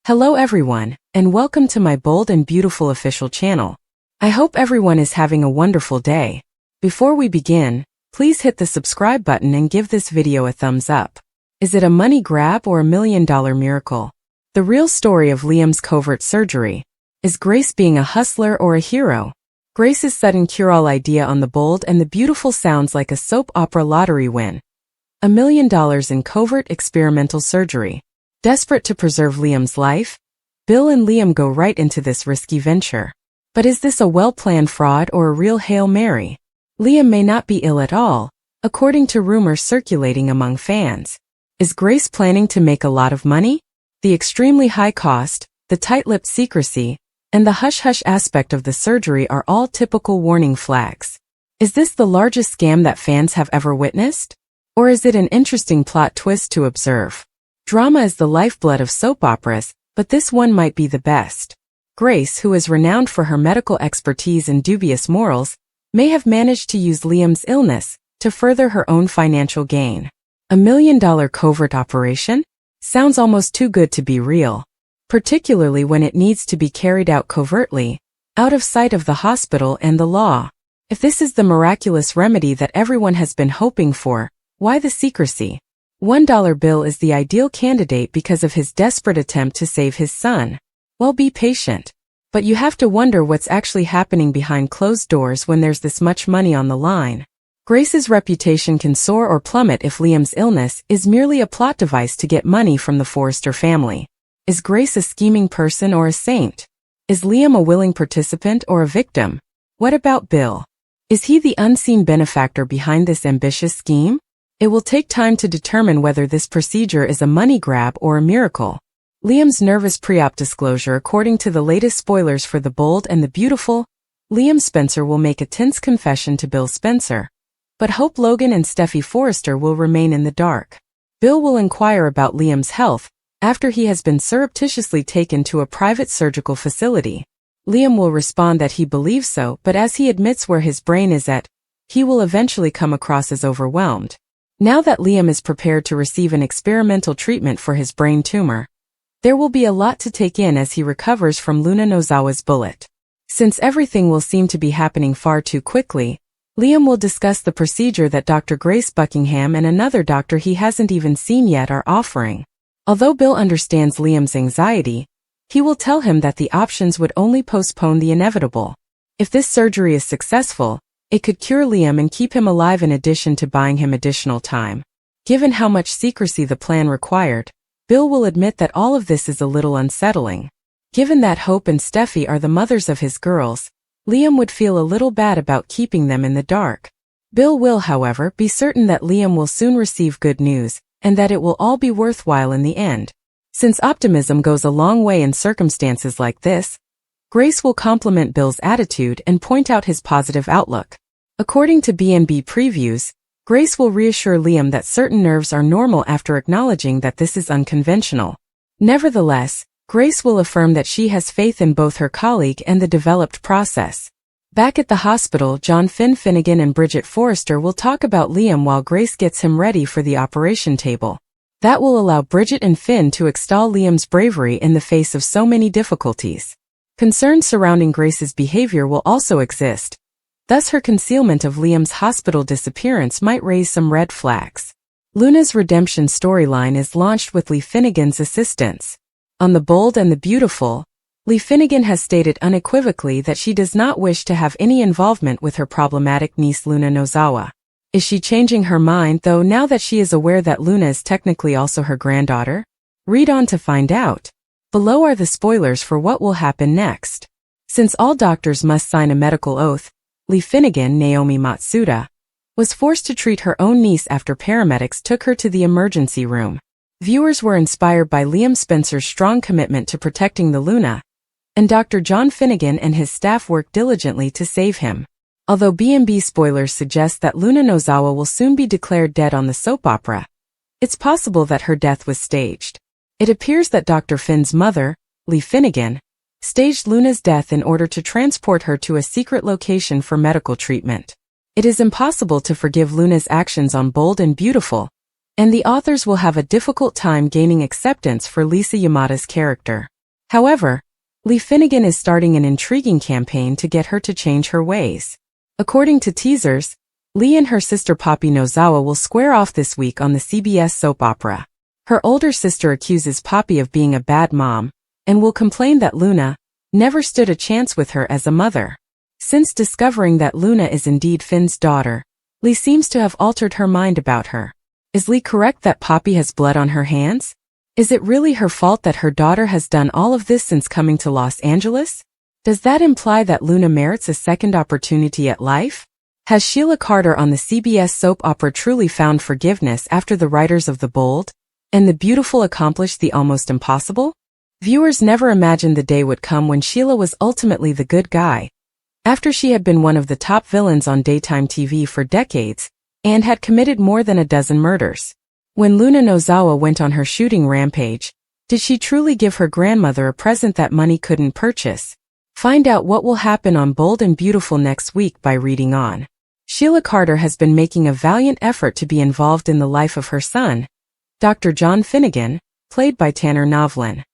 Hello everyone, and welcome to my Bold and Beautiful official channel. I hope everyone is having a wonderful day. Before we begin, please hit the subscribe button and give this video a thumbs up. Is it a money grab or a $1,000,000 miracle? The real story of Liam's covert surgery. Is Grace being a hustler or a hero? Grace's sudden cure-all idea on the Bold and the Beautiful sounds like a soap opera lottery win. $1,000,000 in covert experimental surgery. Desperate to preserve Liam's life, Bill and Liam go right into this risky venture. But is this a well-planned fraud or a real Hail Mary? Liam may not be ill at all, according to rumors circulating among fans. Is Grace planning to make a lot of money? The extremely high cost, the tight-lipped secrecy, and the hush-hush aspect of the surgery are all typical warning flags. Is this the largest scam that fans have ever witnessed? Or is it an interesting plot twist to observe? Drama is the lifeblood of soap operas, but this one might be the best. Grace, who is renowned for her medical expertise and dubious morals, may have managed to use Liam's illness to further her own financial gain. $1,000,000 covert operation? Sounds almost too good to be real. Particularly when it needs to be carried out covertly, out of sight of the hospital and the law. If this is the miraculous remedy that everyone has been hoping for, why the secrecy? $1 Bill is the ideal candidate because of his desperate attempt to save his son. Well, be patient. But you have to wonder what's actually happening behind closed doors when there's this much money on the line. Grace's reputation can soar or plummet if Liam's illness is merely a plot device to get money from the Forrester family. Is Grace a scheming person or a saint? Is Liam a willing participant or a victim? What about Bill? Is he the unseen benefactor behind this ambitious scheme? It will take time to determine whether this procedure is a money grab or a miracle. Liam's nervous pre-op disclosure. According to the latest spoilers for The Bold and the Beautiful, Liam Spencer will make a tense confession to Bill Spencer. But Hope Logan and Steffi Forrester will remain in the dark. Bill will inquire about Liam's health after he has been surreptitiously taken to a private surgical facility. Liam will respond that he believes so, but as he admits where his brain is at, he will eventually come across as overwhelmed. Now that Liam is prepared to receive an experimental treatment for his brain tumor, there will be a lot to take in as he recovers from Luna Nozawa's bullet. Since everything will seem to be happening far too quickly, Liam will discuss the procedure that Dr. Grace Buckingham and another doctor he hasn't even seen yet are offering. Although Bill understands Liam's anxiety, he will tell him that the options would only postpone the inevitable. If this surgery is successful, it could cure Liam and keep him alive in addition to buying him additional time. Given how much secrecy the plan required, Bill will admit that all of this is a little unsettling. Given that Hope and Steffi are the mothers of his girls, Liam would feel a little bad about keeping them in the dark. Bill will, however, be certain that Liam will soon receive good news, and that it will all be worthwhile in the end. Since optimism goes a long way in circumstances like this, Grace will compliment Bill's attitude and point out his positive outlook. According to B&B Previews, Grace will reassure Liam that certain nerves are normal after acknowledging that this is unconventional. Nevertheless, Grace will affirm that she has faith in both her colleague and the developed process. Back at the hospital, John Finnegan and Bridget Forrester will talk about Liam while Grace gets him ready for the operation table. That will allow Bridget and Finn to extol Liam's bravery in the face of so many difficulties. Concerns surrounding Grace's behavior will also exist. Thus her concealment of Liam's hospital disappearance might raise some red flags. Luna's redemption storyline is launched with Lee Finnegan's assistance. On The Bold and the Beautiful, Lee Finnegan has stated unequivocally that she does not wish to have any involvement with her problematic niece Luna Nozawa. Is she changing her mind though now that she is aware that Luna is technically also her granddaughter? Read on to find out. Below are the spoilers for what will happen next. Since all doctors must sign a medical oath, Lee Finnegan, Naomi Matsuda, was forced to treat her own niece after paramedics took her to the emergency room. Viewers were inspired by Liam Spencer's strong commitment to protecting the Luna, and Dr. John Finnegan and his staff worked diligently to save him. Although B&B Spoilers suggest that Luna Nozawa will soon be declared dead on the soap opera, it's possible that her death was staged. It appears that Dr. Finn's mother, Lee Finnegan, staged Luna's death in order to transport her to a secret location for medical treatment. It is impossible to forgive Luna's actions on Bold and Beautiful, and the authors will have a difficult time gaining acceptance for Lisa Yamada's character. However, Lee Finnegan is starting an intriguing campaign to get her to change her ways. According to teasers, Lee and her sister Poppy Nozawa will square off this week on the CBS soap opera. Her older sister accuses Poppy of being a bad mom, and will complain that Luna never stood a chance with her as a mother. Since discovering that Luna is indeed Finn's daughter, Lee seems to have altered her mind about her. Is Lee correct that Poppy has blood on her hands? Is it really her fault that her daughter has done all of this since coming to Los Angeles? Does that imply that Luna merits a second opportunity at life? Has Sheila Carter on the CBS soap opera truly found forgiveness after the writers of The Bold and the Beautiful accomplished the almost impossible? Viewers never imagined the day would come when Sheila was ultimately the good guy, after she had been one of the top villains on daytime TV for decades and had committed more than a dozen murders. When Luna Nozawa went on her shooting rampage, did she truly give her grandmother a present that money couldn't purchase? Find out what will happen on Bold and Beautiful next week by reading on. Sheila Carter has been making a valiant effort to be involved in the life of her son, Dr. John Finnegan, played by Tanner Novlin.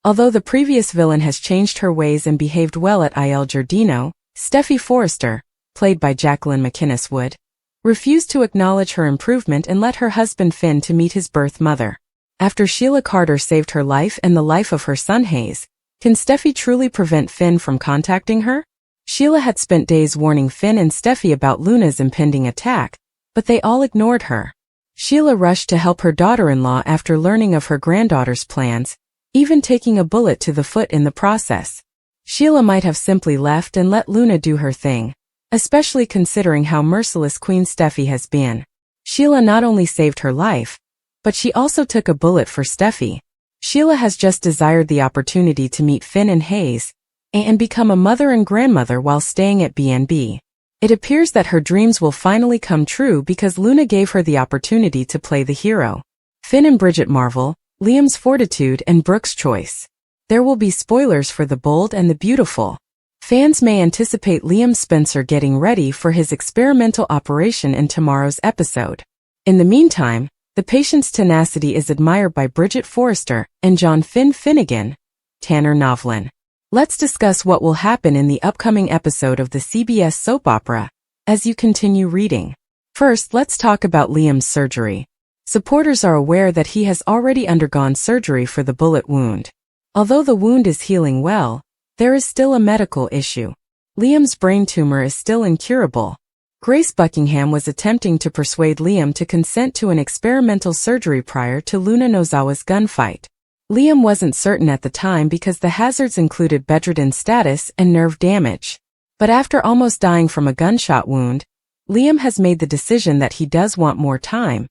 Although the previous villain has changed her ways and behaved well at Il Giardino, Steffi Forrester, played by Jacqueline McInnes Wood, refused to acknowledge her improvement and let her husband Finn to meet his birth mother. After Sheila Carter saved her life and the life of her son Hayes, can Steffi truly prevent Finn from contacting her? Sheila had spent days warning Finn and Steffi about Luna's impending attack, but they all ignored her. Sheila rushed to help her daughter-in-law after learning of her granddaughter's plans, even taking a bullet to the foot in the process. Sheila might have simply left and let Luna do her thing, especially considering how merciless Queen Steffi has been. Sheila not only saved her life, but she also took a bullet for Steffi. Sheila has just desired the opportunity to meet Finn and Hayes, and become a mother and grandmother while staying at B&B. It appears that her dreams will finally come true because Luna gave her the opportunity to play the hero. Finn and Bridget marvel, Liam's fortitude and Brooke's choice. There will be spoilers for The Bold and the Beautiful. Fans may anticipate Liam Spencer getting ready for his experimental operation in tomorrow's episode. In the meantime, the patient's tenacity is admired by Bridget Forrester and John Finnegan, Tanner Novlin. Let's discuss what will happen in the upcoming episode of the CBS soap opera as you continue reading. First, let's talk about Liam's surgery. Supporters are aware that he has already undergone surgery for the bullet wound. Although the wound is healing well, there is still a medical issue. Liam's brain tumor is still incurable. Grace Buckingham was attempting to persuade Liam to consent to an experimental surgery prior to Luna Nozawa's gunfight. Liam wasn't certain at the time because the hazards included bedridden status and nerve damage. But after almost dying from a gunshot wound, Liam has made the decision that he does want more time,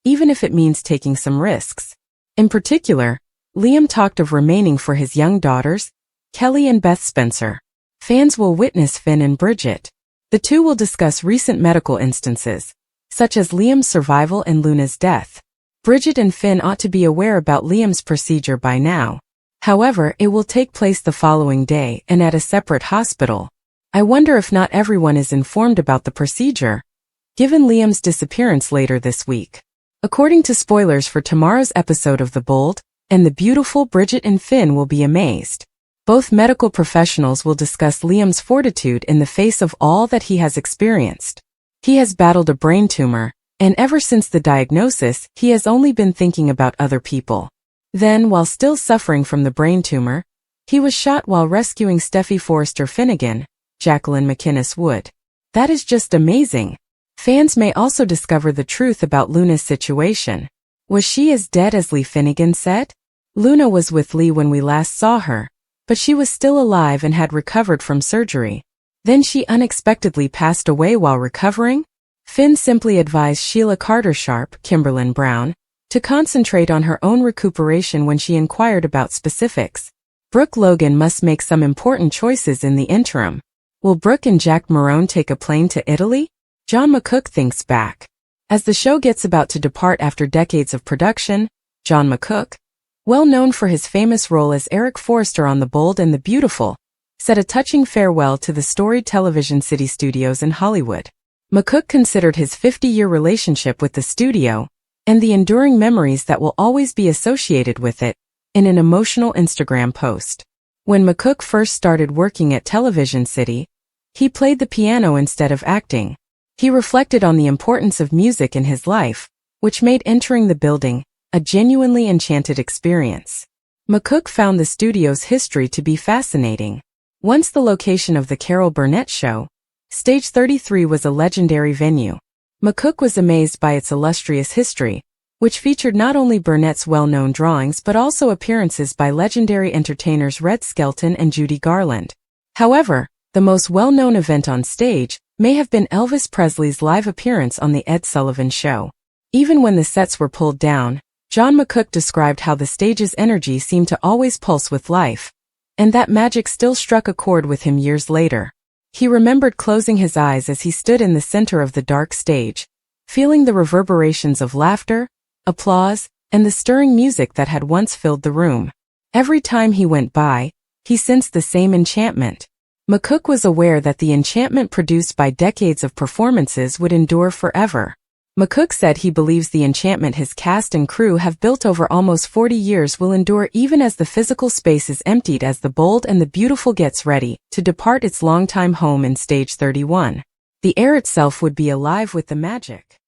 even if it means taking some risks. In particular, Liam talked of remaining for his young daughters, Kelly and Beth Spencer. Fans will witness Finn and Bridget. The two will discuss recent medical instances, such as Liam's survival and Luna's death. Bridget and Finn ought to be aware about Liam's procedure by now. However, it will take place the following day and at a separate hospital. I wonder if not everyone is informed about the procedure, given Liam's disappearance later this week. According to spoilers for tomorrow's episode of The Bold and the Beautiful, Bridget and Finn will be amazed. Both medical professionals will discuss Liam's fortitude in the face of all that he has experienced. He has battled a brain tumor, and ever since the diagnosis, he has only been thinking about other people. Then, while still suffering from the brain tumor, he was shot while rescuing Steffi Forrester Finnegan, Jacqueline McInnes Wood. That is just amazing. Fans may also discover the truth about Luna's situation. Was she as dead as Lee Finnegan said? Luna was with Lee when we last saw her, but she was still alive and had recovered from surgery. Then she unexpectedly passed away while recovering? Finn simply advised Sheila Carter Sharp, Kimberlyn Brown, to concentrate on her own recuperation when she inquired about specifics. Brooke Logan must make some important choices in the interim. Will Brooke and Jack Marone take a plane to Italy? John McCook thinks back. As the show gets about to depart after decades of production, John McCook, well known for his famous role as Eric Forrester on The Bold and the Beautiful, said a touching farewell to the storied television city studios in Hollywood. McCook considered his 50-year relationship with the studio and the enduring memories that will always be associated with it in an emotional Instagram post. When McCook first started working at Television City, he played the piano instead of acting. He reflected on the importance of music in his life, which made entering the building a genuinely enchanted experience. McCook found the studio's history to be fascinating. Once the location of the Carol Burnett Show, Stage 33 was a legendary venue. McCook was amazed by its illustrious history, which featured not only Burnett's well-known drawings but also appearances by legendary entertainers Red Skelton and Judy Garland. However, the most well-known event on stage may have been Elvis Presley's live appearance on The Ed Sullivan Show. Even when the sets were pulled down, John McCook described how the stage's energy seemed to always pulse with life, and that magic still struck a chord with him years later. He remembered closing his eyes as he stood in the center of the dark stage, feeling the reverberations of laughter, applause, and the stirring music that had once filled the room. Every time he went by, he sensed the same enchantment. McCook was aware that the enchantment produced by decades of performances would endure forever. McCook said he believes the enchantment his cast and crew have built over almost 40 years will endure even as the physical space is emptied as the Bold and the Beautiful gets ready to depart its longtime home in Stage 31. The air itself would be alive with the magic.